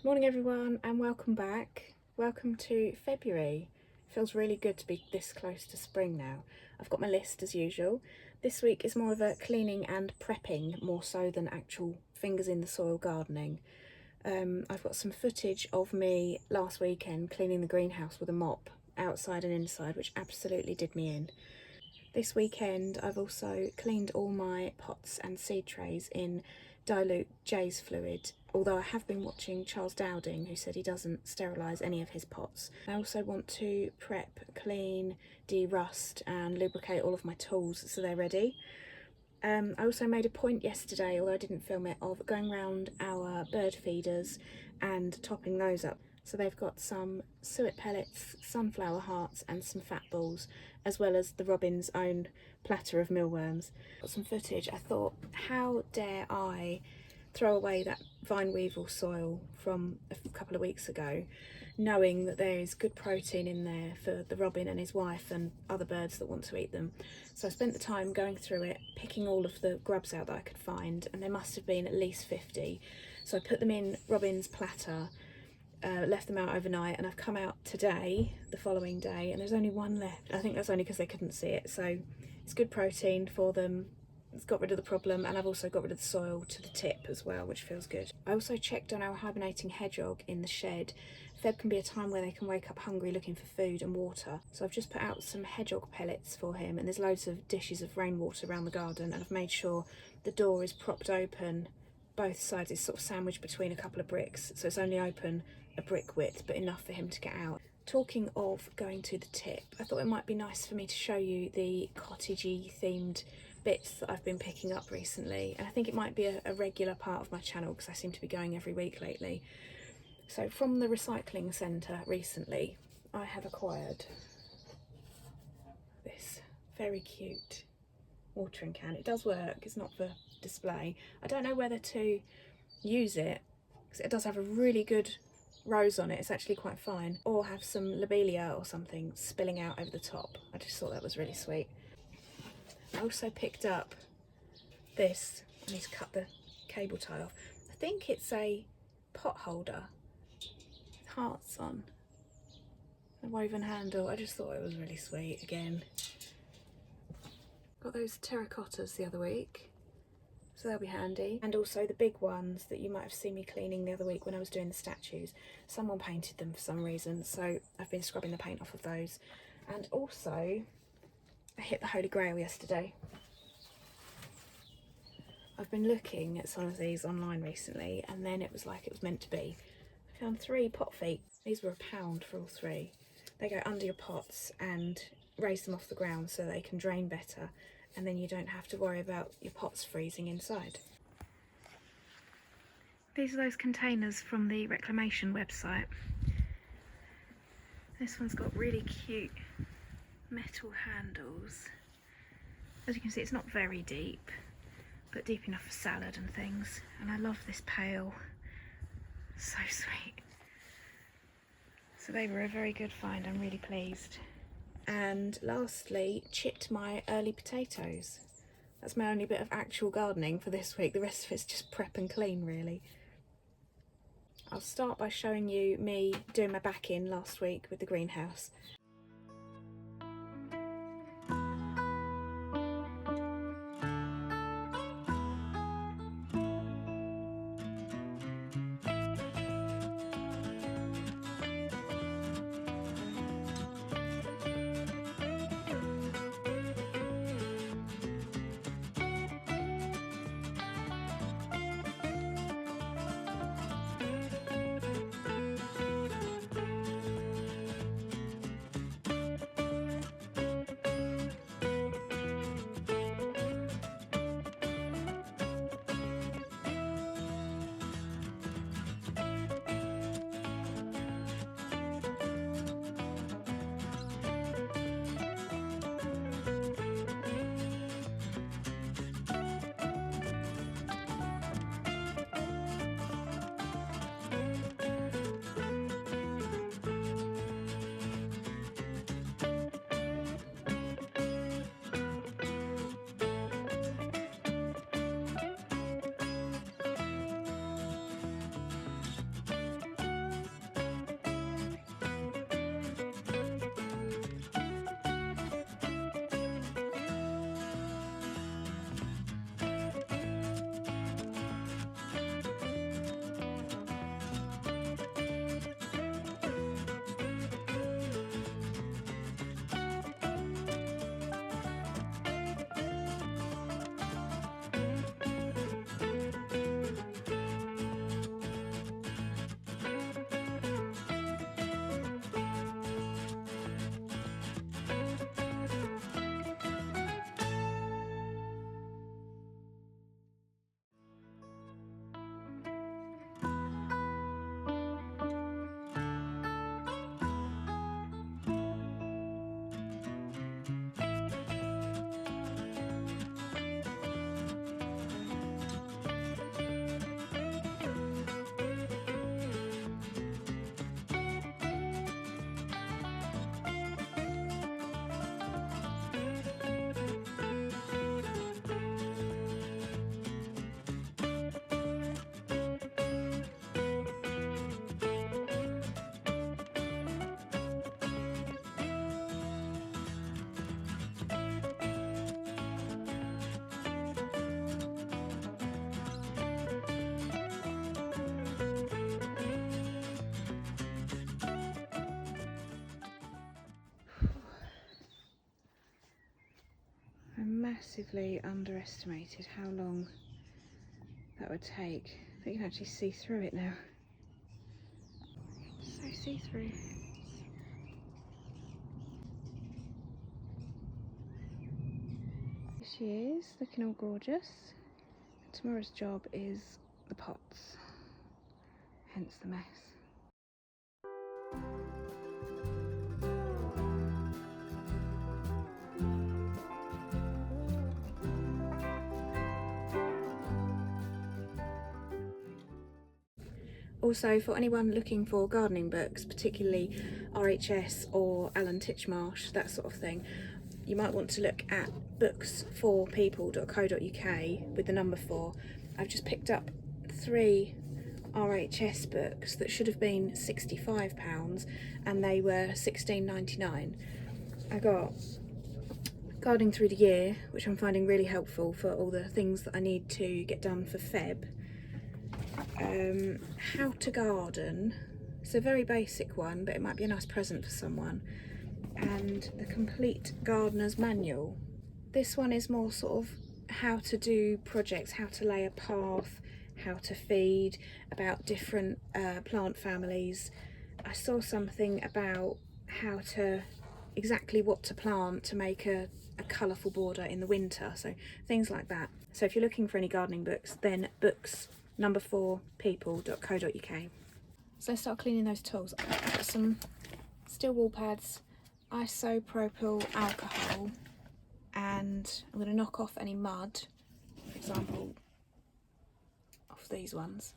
Morning everyone and welcome back. Welcome to February. Feels really good to be this close to spring now. I've got my list as usual. This week is more of a cleaning and prepping more so than actual fingers in the soil gardening. I've got some footage of me last weekend cleaning the greenhouse with a mop outside and inside, which absolutely did me in. This weekend I've also cleaned all my pots and seed trays in dilute J's fluid, although I have been watching Charles Dowding, who said he doesn't sterilise any of his pots. I also want to prep, clean, de-rust and lubricate all of my tools so they're ready. I also made a point yesterday, although I didn't film it, of going round our bird feeders and topping those up. So they've got some suet pellets, sunflower hearts and some fat balls, as well as the robin's own platter of mealworms. Got some footage. I thought, how dare I throw away that vine weevil soil from a couple of weeks ago, knowing that there is good protein in there for the robin and his wife and other birds that want to eat them. So I spent the time going through it, picking all of the grubs out that I could find, and there must have been at least 50. So I put them in Robin's platter, left them out overnight, and I've come out today, the following day, and there's only one left. I think that's only because they couldn't see it. So it's good protein for them. It's got rid of the problem, and I've also got rid of the soil to the tip as well, which feels good. I also checked on our hibernating hedgehog in the shed. Feb can be a time where they can wake up hungry looking for food and water, so I've just put out some hedgehog pellets for him, and there's loads of dishes of rainwater around the garden, and I've made sure the door is propped open, both sides. It's sort of sandwiched between a couple of bricks, so it's only open a brick width, but enough for him to get out. Talking of going to the tip, I thought it might be nice for me to show you the cottagey themed bits that I've been picking up recently, and I think it might be a regular part of my channel because I seem to be going every week lately. So from the recycling centre recently, I have acquired this very cute watering can. It does work, it's not for display. I don't know whether to use it because it does have a really good rose on it, it's actually quite fine, or have some lobelia or something spilling out over the top. I just thought that was really sweet. I also picked up this. I need to cut the cable tie off. I think it's a pot holder with hearts on, a woven handle. I just thought it was really sweet again. Got those terracottas the other week, so they'll be handy. And also the big ones that you might have seen me cleaning the other week when I was doing the statues. Someone painted them for some reason, so I've been scrubbing the paint off of those. And also I hit the Holy Grail yesterday. I've been looking at some of these online recently, and then it was like it was meant to be. I found 3 pot feet. These were £1 for all 3. They go under your pots and raise them off the ground so they can drain better, and then you don't have to worry about your pots freezing inside. These are those containers from the reclamation website. This one's got really cute metal handles. As you can see, it's not very deep, but deep enough for salad and things. And I love this pail, so sweet. So they were a very good find, I'm really pleased. And lastly, chipped my early potatoes. That's my only bit of actual gardening for this week. The rest of it's just prep and clean, really. I'll start by showing you me doing my back in last week with the greenhouse. massively underestimated how long that would take. I think you can actually see through it now. So see-through. Here she is, looking all gorgeous. Tomorrow's job is the pots, hence the mess. Also, for anyone looking for gardening books, particularly RHS or Alan Titchmarsh, that sort of thing, you might want to look at booksforpeople.co.uk with the number 4. I've just picked up 3 RHS books that should have been £65 and they were £16.99. I got Gardening Through the Year, which I'm finding really helpful for all the things that I need to get done for Feb. How to Garden, it's a very basic one but it might be a nice present for someone, and the Complete Gardener's Manual. This one is more sort of how to do projects, how to lay a path, how to feed, about different plant families. I saw something about how to, exactly what to plant to make a colourful border in the winter, so things like that. So if you're looking for any gardening books, then books number 4 people.co.uk. So start cleaning those tools. I've got some steel wall pads, isopropyl alcohol, and I'm going to knock off any mud, for example off these ones.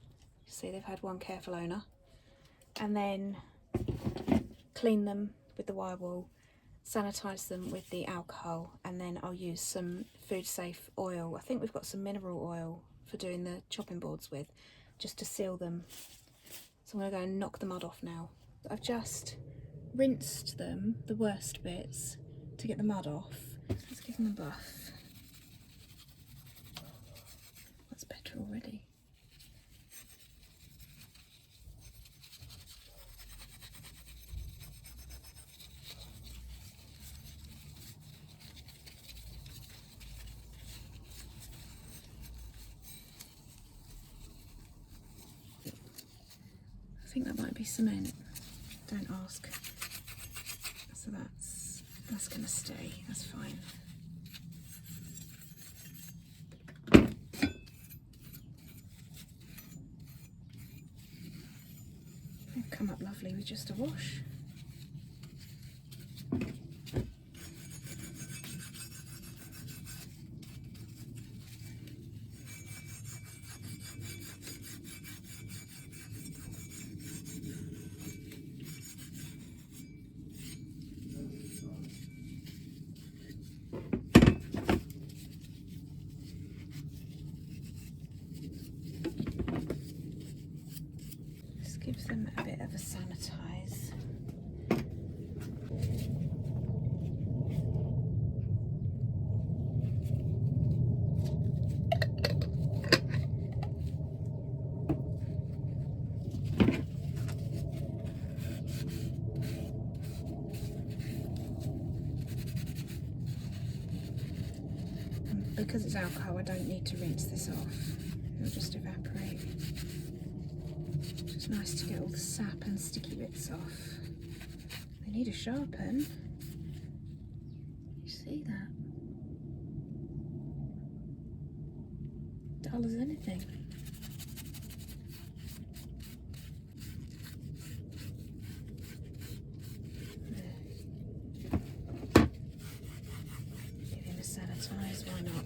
You see they've had one careful owner, and then clean them with the wire wool, sanitize them with the alcohol, and then I'll use some food safe oil. I think we've got some mineral oil for doing the chopping boards with, just to seal them. So I'm going to go and knock the mud off now. I've just rinsed them, the worst bits, to get the mud off. Let's give them a buff. That's better already. I think that might be cement. Don't ask. So that's going to stay. That's fine. They've come up lovely with just a wash. Gives them a bit of a sanitize. And because it's alcohol, I don't need to rinse this off. It'll just evaporate. It's nice to get all the sap and sticky bits off. They need a sharpen. You see that? Dull as anything. Give him a sanitize, why not?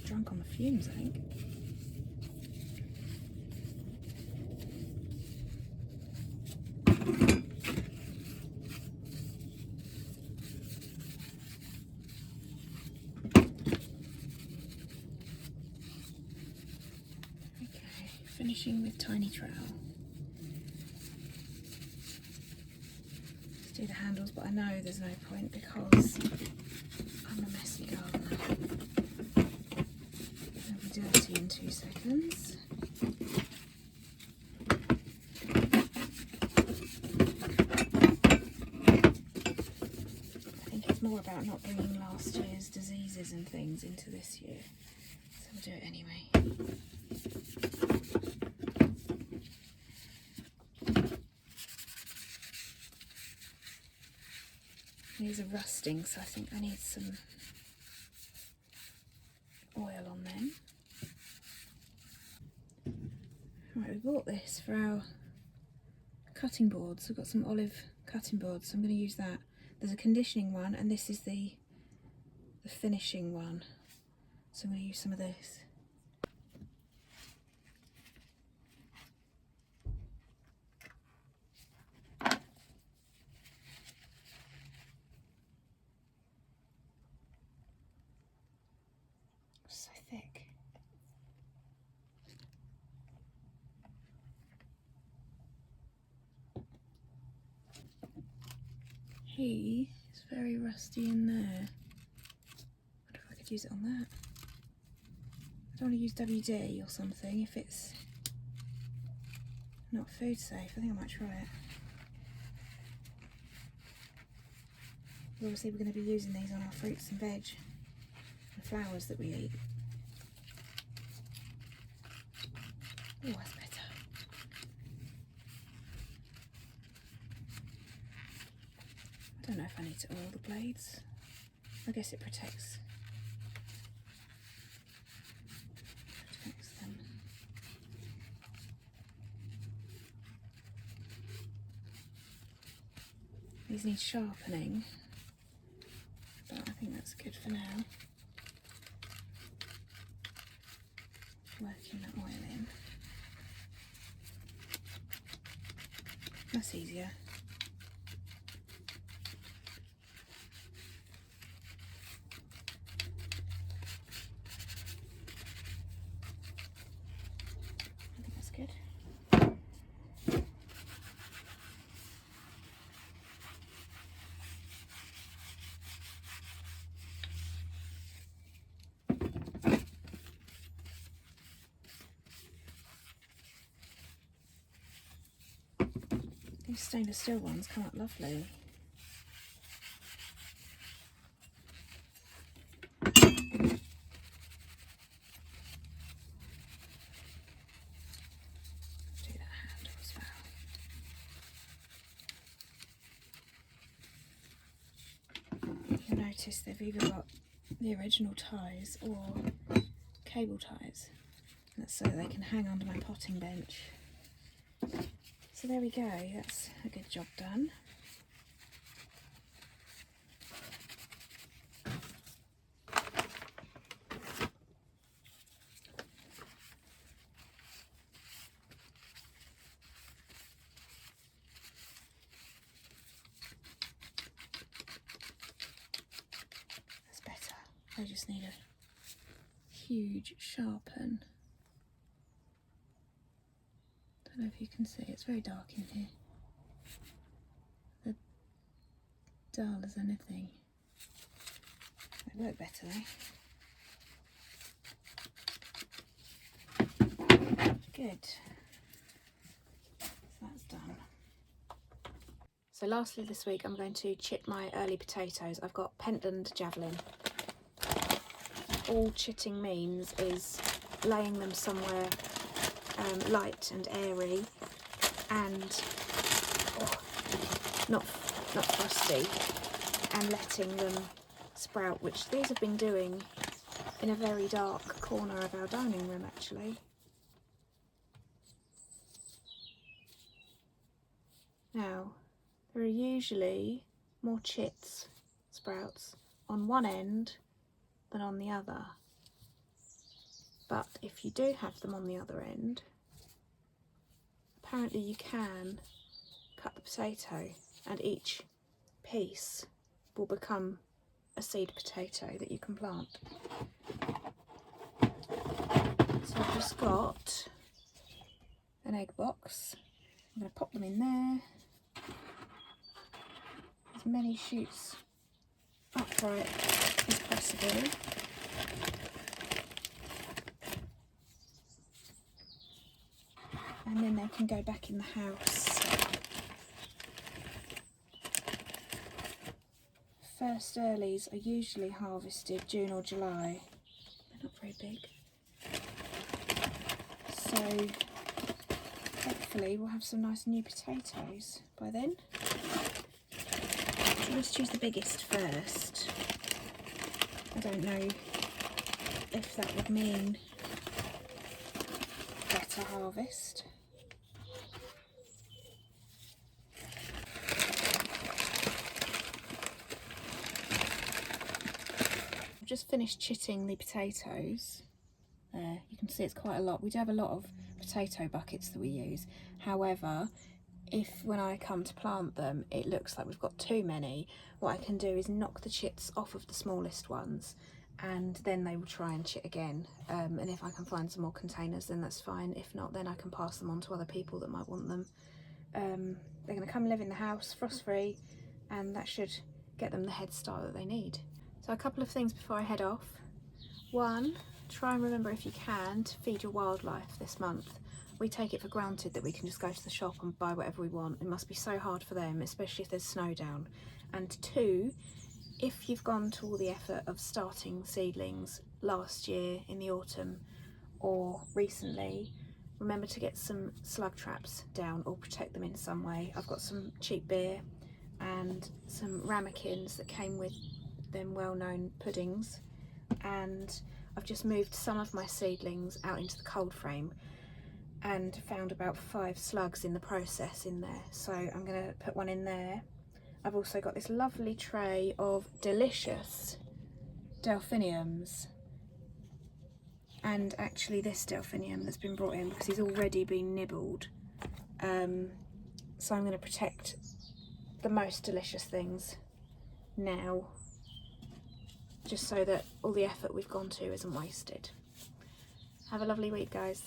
Drunk on the fumes, I think. Okay, finishing with tiny trowel. do the handles, but I know there's no point because I'm a messy gardener. It'll be dirty in 2 seconds. I think it's more about not bringing last year's diseases and things into this year, so we'll do it anyway. These are rusting, so I think I need some oil on them. Right, we bought this for our cutting boards. We've got some olive cutting boards, so I'm going to use that. There's a conditioning one, and this is the finishing one. So I'm going to use some of this. So thick. He is very rusty in there. I wonder if I could use it on that. I don't want to use WD or something if it's not food safe. I think I might try it. Obviously we're going to be using these on our fruits and veg and flowers that we eat. Oh, that's better. I don't know if I need to oil the blades. I guess it protects them. These need sharpening, but I think that's good for now. Working that oil in. That's easier. I think that's good. These stainless steel ones come up lovely. Notice they've either got the original ties or cable ties. That's so they can hang onto my potting bench. So there we go, that's a good job done. I just need a huge sharpen. Don't know if you can see, it's very dark in here. They're dull as anything. They work better though. Good. So that's done. So lastly this week I'm going to chip my early potatoes. I've got Pentland Javelin. All chitting means is laying them somewhere light and airy and not frosty, and letting them sprout, which these have been doing in a very dark corner of our dining room actually. Now there are usually more sprouts on one end than on the other, but if you do have them on the other end, apparently you can cut the potato and each piece will become a seed potato that you can plant. So I've just got an egg box. I'm going to pop them in there. as many shoots upright as possible. And then they can go back in the house. First earlies are usually harvested June or July. They're not very big. So hopefully we'll have some nice new potatoes by then. So let's choose the biggest first. I don't know if that would mean better harvest. I've just finished chitting the potatoes. There, you can see it's quite a lot. We do have a lot of potato buckets that we use. However, if when I come to plant them it looks like we've got too many, what I can do is knock the chits off of the smallest ones and then they will try and chit again. And if I can find some more containers then that's fine. If not, then I can pass them on to other people that might want them. They're going to come live in the house frost free, and that should get them the head start that they need. So a couple of things before I head off. One, try and remember if you can to feed your wildlife this month. We take it for granted that we can just go to the shop and buy whatever we want. It must be so hard for them, especially if there's snow down. And two, if you've gone to all the effort of starting seedlings last year in the autumn or recently, remember to get some slug traps down or protect them in some way. I've got some cheap beer and some ramekins that came with them well-known puddings, and I've just moved some of my seedlings out into the cold frame and found about 5 slugs in the process in there, so I'm going to put one in there. I've also got this lovely tray of delicious delphiniums, and actually this delphinium that's been brought in because he's already been nibbled, so I'm going to protect the most delicious things now, just so that all the effort we've gone to isn't wasted. Have a lovely week, guys.